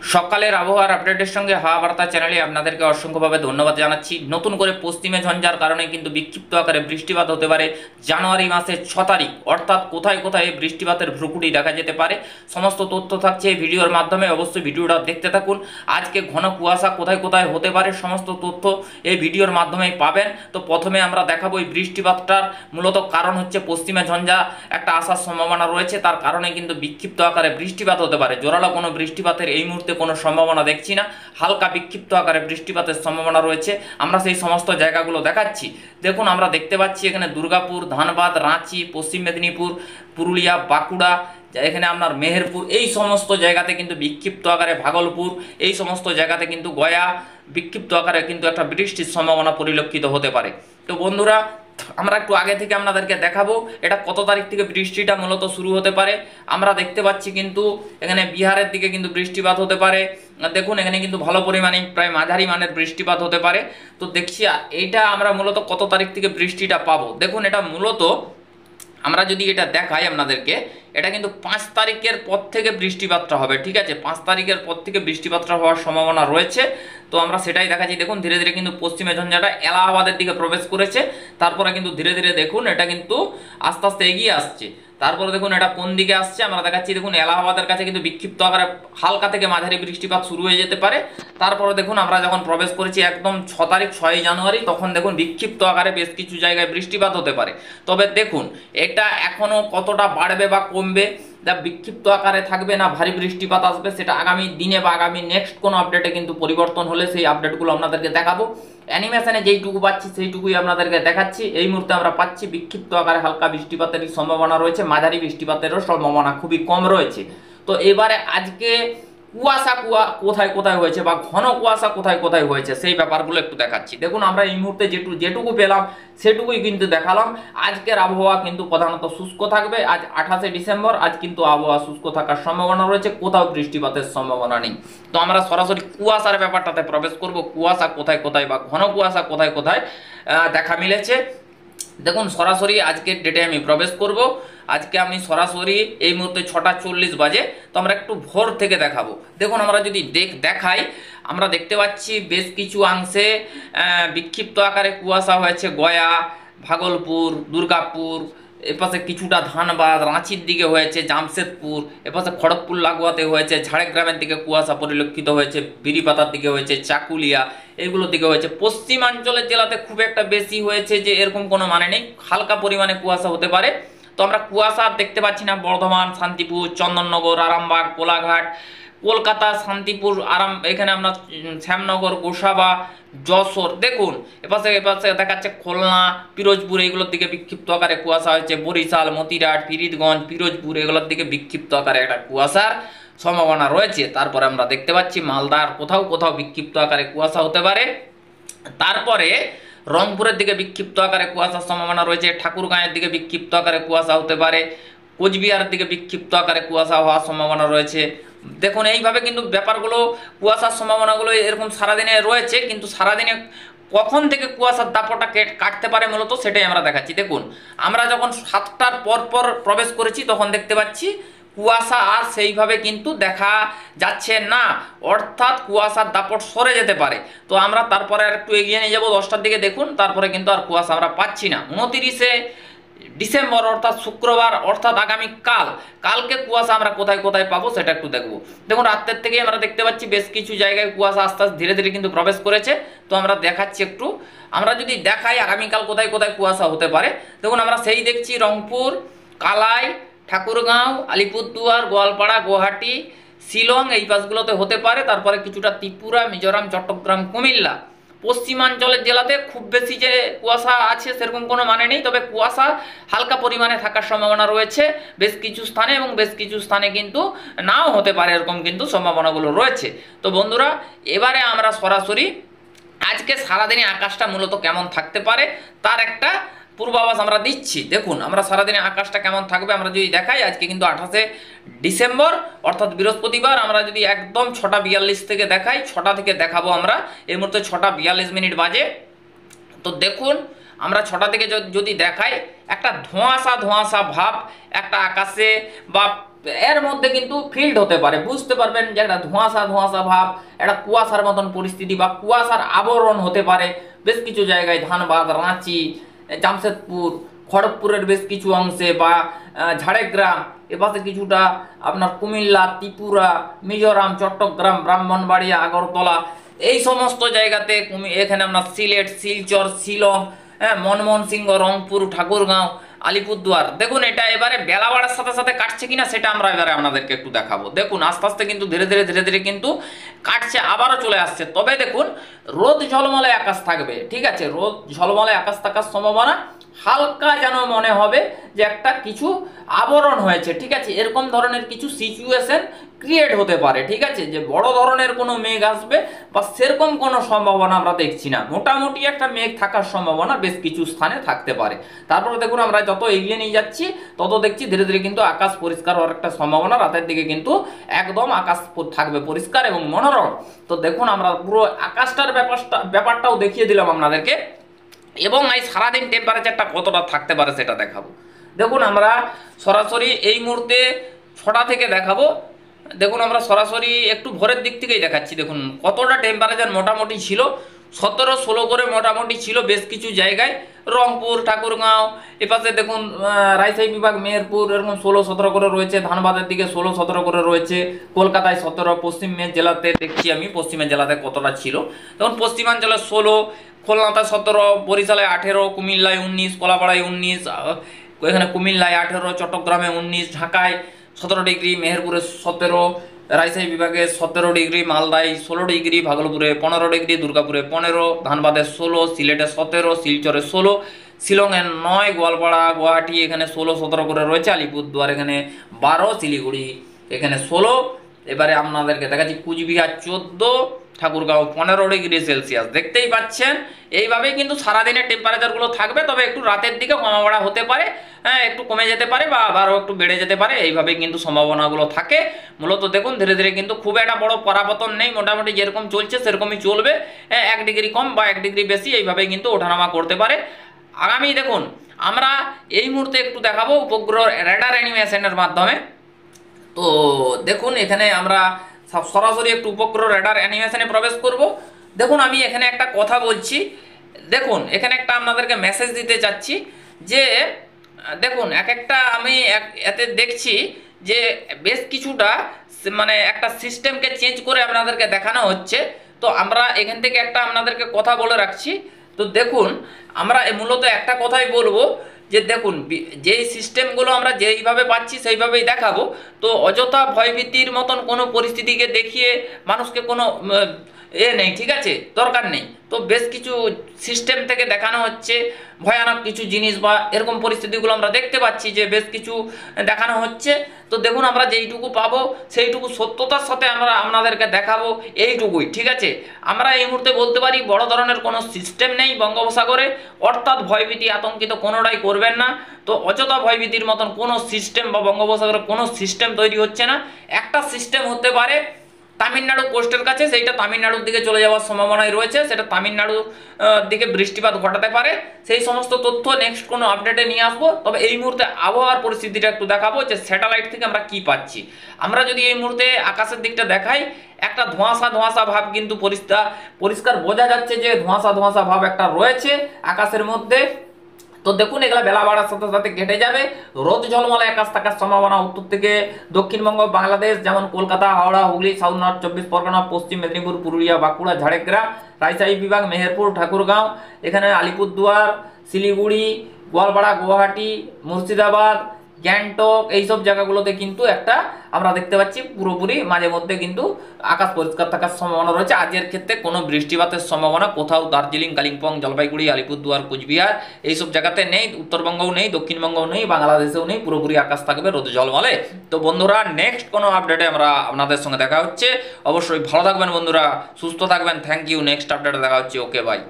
সকালের আবহাওয়ার আপডেটের সঙ্গে হাওয়া বার্তা চ্যানেলে আপনাদেরকে অসংখ্যভাবে ধন্যবাদ জানাচ্ছি। নতুন করে পশ্চিমে ঝঞ্ঝার কারণে কিন্তু বিক্ষিপ্ত আকারে বৃষ্টিপাত হতে পারে জানুয়ারি মাসের 6 তারিখ, অর্থাৎ কোথায় কোথায় এই বৃষ্টিপাতের ভ্রুকুটি দেখা যেতে পারে সমস্ত তথ্য থাকছে এই ভিডিওর মাধ্যমে। অবশ্যই ভিডিওটা দেখতে থাকুন। আজকে ঘন কুয়াশা কোথায় কোথায় হতে পারে সমস্ত তথ্য এই ভিডিওর মাধ্যমেই পাবেন। তো প্রথমে আমরা দেখাবো এই বৃষ্টিপাতটার মূলত কারণ হচ্ছে পশ্চিমে ঝঞ্ঝা একটা আসার সম্ভাবনা রয়েছে, তার কারণে কিন্তু বিক্ষিপ্ত আকারে বৃষ্টিপাত হতে পারে। জোরালো কোনো বৃষ্টিপাতের এই মুহূর্তে কোনো সম্ভাবনা দেখছি না, হালকা বিক্ষিপ্ত আকারে বৃষ্টিপাতের সম্ভাবনা রয়েছে। আমরা সেই সমস্ত জায়গাগুলো দেখাচ্ছি। দেখুন, আমরা দেখতে পাচ্ছি এখানে দুর্গাপুর, ধানবাদ, রাঁচি, পশ্চিম মেদিনীপুর, পুরুলিয়া, বাঁকুড়া, এখানে আপনার মেহেরপুর, এই সমস্ত জায়গাতে কিন্তু বিক্ষিপ্ত আকারে, ভাগলপুর, এই সমস্ত জায়গাতে কিন্তু গয়া বিক্ষিপ্ত আকারে কিন্তু একটা বৃষ্টির সম্ভাবনা পরিলক্ষিত হতে পারে। তো বন্ধুরা, আমরা একটু আগে থেকে আপনাদেরকে দেখাবো এটা কত তারিখ থেকে বৃষ্টিটা মূলত শুরু হতে পারে। আমরা দেখতে পাচ্ছি কিন্তু এখানে বিহারের দিকে কিন্তু বৃষ্টিপাত হতে পারে। দেখুন, এখানে কিন্তু ভালো পরিমাণে প্রায় মাঝারি মানের বৃষ্টিপাত হতে পারে। তো দেখছি এইটা আমরা মূলত কত তারিখ থেকে বৃষ্টিটা পাবো। দেখুন, এটা মূলত আমরা যদি এটা দেখাই আপনাদেরকে, এটা কিন্তু 5 তারিখের পর থেকে বৃষ্টিপাতটা হবে। ঠিক আছে, 5 তারিখের পর থেকে বৃষ্টিপাতটা হওয়ার সম্ভাবনা রয়েছে। তো আমরা সেটাই দেখাচ্ছি। দেখুন, ধীরে ধীরে কিন্তু পশ্চিমে ঝঞ্ঝাটা এলাহাবাদের দিকে প্রবেশ করেছে, তারপরে কিন্তু ধীরে ধীরে দেখুন এটা কিন্তু আস্তে আস্তে এগিয়ে আসছে। তারপরে দেখুন এটা কোন দিকে আসছে আমরা দেখাচ্ছি। দেখুন, এলাহাবাদের কাছে কিন্তু বিক্ষিপ্ত আকারে হালকা থেকে মাঝারি বৃষ্টিপাত শুরু হয়ে যেতে পারে। তারপরে দেখুন আমরা যখন প্রবেশ করেছি একদম 6 তারিখ 6 জানুয়ারি, তখন দেখুন বিক্ষিপ্ত আকারে বেশ কিছু জায়গায় বৃষ্টিপাত হতে পারে। তবে দেখুন এটা এখনো কতটা বাড়বে বা কমবে, যা বিক্ষিপ্ত আকারে থাকবে না ভারী বৃষ্টিপাত আসবে, সেটা আগামী দিনে বা আগামী নেক্সট কোনো আপডেটে কিন্তু পরিবর্তন হলে সেই আপডেটগুলো আপনাদেরকে দেখাবো। অ্যানিমেশনে যেইটুকু পাচ্ছি সেইটুকুই আপনাদেরকে দেখাচ্ছি। এই মুহূর্তে আমরা পাচ্ছি বিক্ষিপ্ত আকারে হালকা বৃষ্টিপাতের সম্ভাবনা রয়েছে, মাঝারি বৃষ্টিপাতেরও সম্ভাবনা খুবই কম রয়েছে। তো এবারে আজকে কুয়াশা কোথায় কোথায় হয়েছে বা ঘন কুয়াশা কোথায় কোথায় হয়েছে সেই ব্যাপারগুলো একটু দেখাচ্ছি। দেখুন, আমরা এই মুহূর্তে যেটুকু পেলাম সেটুকুই কিন্তু দেখালাম। আজকের আবহাওয়া কিন্তু প্রধানত শুষ্ক থাকবে। আজ 28শে ডিসেম্বর, আজ কিন্তু আবহাওয়া শুষ্ক থাকার সম্ভাবনা রয়েছে, কোথাও বৃষ্টিপাতের সম্ভাবনা নেই। তো আমরা সরাসরি কুয়াশার ব্যাপারটাতে প্রবেশ করব। কুয়াশা কোথায় কোথায় বা ঘন কুয়াশা কোথায় কোথায় দেখা মিলেছে। দেখুন, সরাসরি আজকের ডেটে আমি প্রবেশ করব। আজকে আমি সরাসরি এই মুহূর্তে 6টা 40 বাজে। তো আমরা একটু ভোর থেকে দেখাবো। দেখুন, আমরা যদি দেখাই, আমরা দেখতে পাচ্ছি বেশ কিছু অংশে বিক্ষিপ্ত আকারে কুয়াশা হয়েছে গয়া, ভাগলপুর, দুর্গাপুর, এপাশে কিছুটা ধানবাদ, রাঁচির দিকে হয়েছে, জামশেদপুর, এপাশে খড়গপুর লাগোয়াতে হয়েছে, ঝাড়গ্রামের দিকে কুয়াশা পরিলক্ষিত হয়েছে, বিরিপাতার দিকে হয়েছে, চাকুলিয়া এগুলোর দিকে হয়েছে। পশ্চিমাঞ্চলের জেলাতে খুব একটা বেশি হয়েছে যে এরকম কোনো মানে নেই, হালকা পরিমাণে কুয়াশা হতে পারে। তো আমরা কুয়াশা দেখতে পাচ্ছি না বর্ধমান, শান্তিপুর, চন্দননগর, আরামবাগ, কোলাঘাট, কলকাতা, শান্তিপুর, এখানে আমরা শ্যামনগর, গোসাবা, যশোর। দেখুন এপাশে এপাশে দেখাচ্ছে খুলনা, পিরোজপুর, এইগুলোর দিকে বিক্ষিপ্ত আকারে কুয়াশা হয়েছে। বরিশাল, মতিরাট, ফিরিদগঞ্জ, পিরোজপুর এগুলোর দিকে বিক্ষিপ্ত আকারে একটা কুয়াশার সম্ভাবনা রয়েছে। তারপরে আমরা দেখতে পাচ্ছি মালদার কোথাও কোথাও বিক্ষিপ্ত আকারে কুয়াশা হতে পারে। তারপরে রংপুরের দিকে বিক্ষিপ্ত আকারে কুয়াশার সম্ভাবনা রয়েছে। ঠাকুরগাঁয়ের দিকে বিক্ষিপ্ত আকারে কুয়াশা হতে পারে। কোচবিহারের দিকে বিক্ষিপ্ত আকারে কুয়াশা হওয়ার সম্ভাবনা রয়েছে। দেখুন এইভাবে কিন্তু ব্যাপারগুলো, কুয়াশার সম্ভাবনাগুলো এরকম সারাদিনে রয়েছে, কিন্তু সারাদিনে কখন থেকে কুয়াশার দাপটা কাটতে পারে মূলত সেটাই আমরা দেখাচ্ছি। দেখুন, আমরা যখন 7টার পর পর প্রবেশ করেছি তখন দেখতে পাচ্ছি কুয়াশা আর সেইভাবে কিন্তু দেখা যাচ্ছে না, অর্থাৎ কুয়াশার দাপট সরে যেতে পারে। তো আমরা তারপরে আর একটু এগিয়ে নিয়ে যাবো 10টার দিকে। দেখুন তারপরে কিন্তু আর কুয়াশা আমরা পাচ্ছি না। 29শে ডিসেম্বর অর্থাৎ শুক্রবার, অর্থাৎ আগামী কালকে কুয়াশা আমরা কোথায় কোথায় পাবো সেটা একটু দেখবো। দেখুন, রাতের থেকেই আমরা দেখতে পাচ্ছি বেশ কিছু জায়গায় কুয়াশা আস্তে আস্তে ধীরে ধীরে কিন্তু প্রবেশ করেছে। তো আমরা দেখাচ্ছি একটু। আমরা যদি দেখাই আগামীকাল কোথায় কোথায় কুয়াশা হতে পারে, দেখুন আমরা সেই দেখছি রংপুর, কালাই, ঠাকুরগাঁও, আলিপুরদুয়ার, গোয়ালপাড়া, গুয়াহাটি, শিলং এই পাশগুলোতে হতে পারে। তারপরে কিছুটা ত্রিপুরা, মিজোরাম, চট্টগ্রাম, কুমিল্লা। পশ্চিমাঞ্চলের জেলাতে খুব বেশি যে কুয়াশা আছে সেরকম কোনো মানে নেই, তবে কুয়াশা হালকা পরিমাণে থাকার সম্ভাবনা রয়েছে বেশ কিছু স্থানে, এবং বেশ কিছু স্থানে কিন্তু নাও হতে পারে, এরকম কিন্তু সম্ভাবনাগুলো রয়েছে। তো বন্ধুরা, এবারে আমরা সরাসরি আজকে সারাদিনে আকাশটা মূলত কেমন থাকতে পারে তার একটা পূর্বাভাস আমরা দিচ্ছি। দেখুন আমরা সারাদিনে আকাশটা কেমন থাকবে আমরা যদি দেখাই, আজকে কিন্তু 28শে ডিসেম্বর অর্থাৎ বৃহস্পতিবার। আমরা যদি একদম 6টা 42 থেকে দেখাই, 6টা থেকে দেখাবো আমরা। এর মধ্যে 6টা 42 বাজে। তো দেখুন আমরা 6টা থেকে যদি দেখাই, একটা ধোঁয়াশা ধোঁয়াশা ভাব একটা আকাশে বা এর মধ্যে কিন্তু ফিল্ড হতে পারে, বুঝতে পারবেন যে একটা ধোঁয়াশা ধোঁয়াশা ভাব, একটা কুয়াশার মতন পরিস্থিতি বা কুয়াশার আবরণ হতে পারে বেশ কিছু জায়গায়, ধানবাদ, রাঁচি, জামশেদপুর, খড়গপুরের বেশ কিছু অংশে, বা ঝাড়গ্রাম, এপাশে কিছুটা আপনার কুমিল্লা, ত্রিপুরা, মিজোরাম, চট্টগ্রাম, ব্রাহ্মণবাড়িয়া, আগরতলা, এই সমস্ত জায়গাতে এখানে আমরা সিলেট, শিলচর, শিলং, ময়মনসিংহ, রংপুর, ঠাকুরগাঁও, আলিপুরদুয়ার। দেখুন এটা এবারে বেলা বাড়ার সাথে সাথে কাটছে কিনা সেটা আমরা এবারে আপনাদেরকে একটু দেখাবো। দেখুন আস্তে আস্তে কিন্তু ধীরে ধীরে কিন্তু কাটছে, আবারও চলে আসছে। তবে দেখুন রোদ ঝলমলে আকাশ থাকবে, ঠিক আছে, রোদ ঝলমলে আকাশ থাকার সম্ভাবনা, হালকা যেন মনে হবে যে একটা কিছু আবরণ হয়েছে, ঠিক আছে, এরকম ধরনের কিছু সিচুয়েশন ক্রিয়েট হতে পারে, ঠিক আছে, যে বড় ধরনের কোনো মেঘ আসবে বা সেরকম কোনো সম্ভাবনা আমরা দেখছি না। মোটামুটি একটা মেঘ থাকার সম্ভাবনা বেশ কিছু স্থানে থাকতে পারে। তারপরে দেখুন আমরা যত এগিয়ে নিয়ে যাচ্ছি তত দেখছি ধীরে ধীরে কিন্তু আকাশ পরিষ্কার হওয়ার একটা সম্ভাবনা, রাতের দিকে কিন্তু একদম আকাশ থাকবে পরিষ্কার এবং মনোরম। তো দেখুন আমরা পুরো আকাশটার ব্যাপারটাও দেখিয়ে দিলাম আপনাদেরকে, এবং এই সারাদিন টেম্পারেচারটা কতটা থাকতে পারে সেটা দেখাবো। দেখুন আমরা সরাসরি এই মুহূর্তে 6টা থেকে দেখাবো। দেখুন আমরা সরাসরি একটু ভোরের দিক থেকেই দেখাচ্ছি। দেখুন কতটা টেম্পারেচার মোটামুটি ছিল, 17-16 করে মোটামুটি ছিল বেশ কিছু জায়গায়, রংপুর, ঠাকুরগাঁও, এপাশে দেখুন রাজশাহী বিভাগ, মেহেরপুর, এরকম 16-17 করে রয়েছে, ধানবাদের দিকে 16-17 করে রয়েছে, কলকাতায় 17, পশ্চিমের জেলাতে দেখছি আমি পশ্চিমের জেলাতে কতটা ছিল। তখন পশ্চিমাঞ্চলে 16, খুলনাতে 17, বরিশালে 18, কুমিল্লায় 19, কলাপাড়ায় 19, এখানে কুমিল্লায় 18, চট্টগ্রামে 19, ঢাকায় 17 ডিগ্রি, মেহেরপুরে 17, রাজশাহী বিভাগে 17 ডিগ্রি, মালদায় 16 ডিগ্রি, ভাগলপুরে 15 ডিগ্রি, দুর্গাপুরে 15, ধানবাদে 16, সিলেটে 17, শিলচরে 16, শিলংয়ে 9, গোয়ালপাড়া, গুয়াহাটি এখানে 16-17 করে রয়েছে, আলিপুরদুয়ার এখানে 12, শিলিগুড়ি এখানে 16। এবারে আপনাদেরকে দেখাচ্ছি কুচবিহার 14, ঠাকুরগাঁও 15 ডিগ্রি সেলসিয়াস। দেখতেই পাচ্ছেন এইভাবেই কিন্তু সারাদিনের টেম্পারেচারগুলো থাকবে, তবে একটু রাতের দিকে কমা বাড়া হতে পারে, হ্যাঁ একটু কমে যেতে পারে বা আবারও একটু বেড়ে যেতে পারে, এইভাবেই কিন্তু সম্ভাবনাগুলো থাকে। মূলত দেখুন ধীরে ধীরে কিন্তু খুব একটা বড় পরাবর্তন নেই, মোটামুটি যেরকম চলছে সেরকমই চলবে, 1 ডিগ্রি কম বা 1 ডিগ্রি বেশি এইভাবেই কিন্তু ওঠানামা করতে পারে। আগামী দেখুন আমরা এই মুহূর্তে একটু দেখাবো উপগ্রহ রেডার অ্যানিমেশনের মাধ্যমে। তো দেখুন এখানে আমরা সরাসরি একটু উপগ্রহ রেডার অ্যানিমেশনে প্রবেশ করব। দেখুন আমি এখানে একটা কথা বলছি, দেখুন এখানে একটা আপনাদেরকে মেসেজ দিতে চাচ্ছি যে দেখুন একটা আমি এতে দেখছি যে বেশ কিছুটা মানে একটা সিস্টেমকে চেঞ্জ করে আপনাদেরকে দেখানো হচ্ছে। তো আমরা এখান থেকে একটা আপনাদেরকে কথা বলে রাখছি। তো দেখুন আমরা মূলত একটা কথাই বলবো যে দেখুন যেই সিস্টেমগুলো আমরা যেইভাবে পাচ্ছি সেইভাবেই দেখাবো। তো অযথা ভয়ভীতির মতন কোনো পরিস্থিতিকে দেখিয়ে মানুষকে কোনো নেই, ঠিক আছে, দরকার নেই। তো বেশ কিছু সিস্টেম থেকে দেখানো হচ্ছে ভয়ানক কিছু জিনিস বা এরকম পরিস্থিতিগুলো আমরা দেখতে পাচ্ছি যে বেশ কিছু দেখানো হচ্ছে। তো দেখুন আমরা যেইটুকু পাবো সেইটুকু সত্যতার সাথে আমরা আপনাদেরকে দেখাবো, এইটুকুই, ঠিক আছে। আমরা এই মুহূর্তে বলতে পারি বড় ধরনের কোনো সিস্টেম নেই বঙ্গোপসাগরে, অর্থাৎ ভয়ভীতি আতঙ্কিত কোনোটাই করবেন না। তো অযথা ভয়ভীতির মতন কোনো সিস্টেম বা বঙ্গোপসাগরে কোনো সিস্টেম তৈরি হচ্ছে না। একটা সিস্টেম হতে পারে তামিলনাড়ু কোস্টের কাছে, সেইটা তামিলনাড়ুর দিকে চলে যাওয়ার সম্ভাবনাই রয়েছে, সেটা তামিলনাড়ুর দিকে বৃষ্টিপাত ঘটাতে পারে। সেই সমস্ত তথ্য নেক্সট কোনো আপডেটে নিয়ে আসবো। তবে এই মুহূর্তে আবহাওয়ার পরিস্থিতিটা একটু দেখাবো যে স্যাটেলাইট থেকে আমরা কি পাচ্ছি। আমরা যদি এই মুহূর্তে আকাশের দিকটা দেখাই, একটা ধোঁয়াশা ধোঁয়াশা ভাব কিন্তু পরিষ্কার বোঝা যাচ্ছে যে ধোঁয়াশা ধোঁয়াশা ভাব একটা রয়েছে আকাশের মধ্যে। তো দেখুন এগুলা বেলা বাড়ার সাথে সাথে কেটে যাবে, রোদ ঝলমলে আকাশ থাকার সম্ভাবনা উত্তর থেকে দক্ষিণবঙ্গ, বাংলাদেশ যেমন কলকাতা, হাওড়া, হুগলি, সাউথ নর্থ 24 পরগনা, পশ্চিম মেদিনীপুর, পুরুলিয়া, বাঁকুড়া, ঝাড়গ্রাম, রাজশাহী বিভাগ, মেহেরপুর, ঠাকুরগাঁও, এখানে আলিপুরদুয়ার, শিলিগুড়ি, গোয়ালপাড়া, গুয়াহাটি, মুর্শিদাবাদ, গ্যাংটক, এইসব জায়গাগুলোতে কিন্তু একটা আমরা দেখতে পাচ্ছি পুরোপুরি মাঝে মধ্যে কিন্তু আকাশ পরিষ্কার থাকার সম্ভাবনা রয়েছে। আজকের ক্ষেত্রে কোনো বৃষ্টিপাতের সম্ভাবনা কোথাও দার্জিলিং, কালিম্পং, জলপাইগুড়ি, আলিপুরদুয়ার, কোচবিহার এইসব জায়গাতে নেই, উত্তরবঙ্গও নেই, দক্ষিণবঙ্গও নেই, বাংলাদেশেও নেই, পুরোপুরি আকাশ থাকবে রোদ ঝলমলে। তো বন্ধুরা নেক্সট কোনো আপডেটে আমরা আপনাদের সঙ্গে দেখা হচ্ছে। অবশ্যই ভালো থাকবেন বন্ধুরা, সুস্থ থাকবেন। Thank you. নেক্সট আপডেটে দেখা হচ্ছে। Okay bye.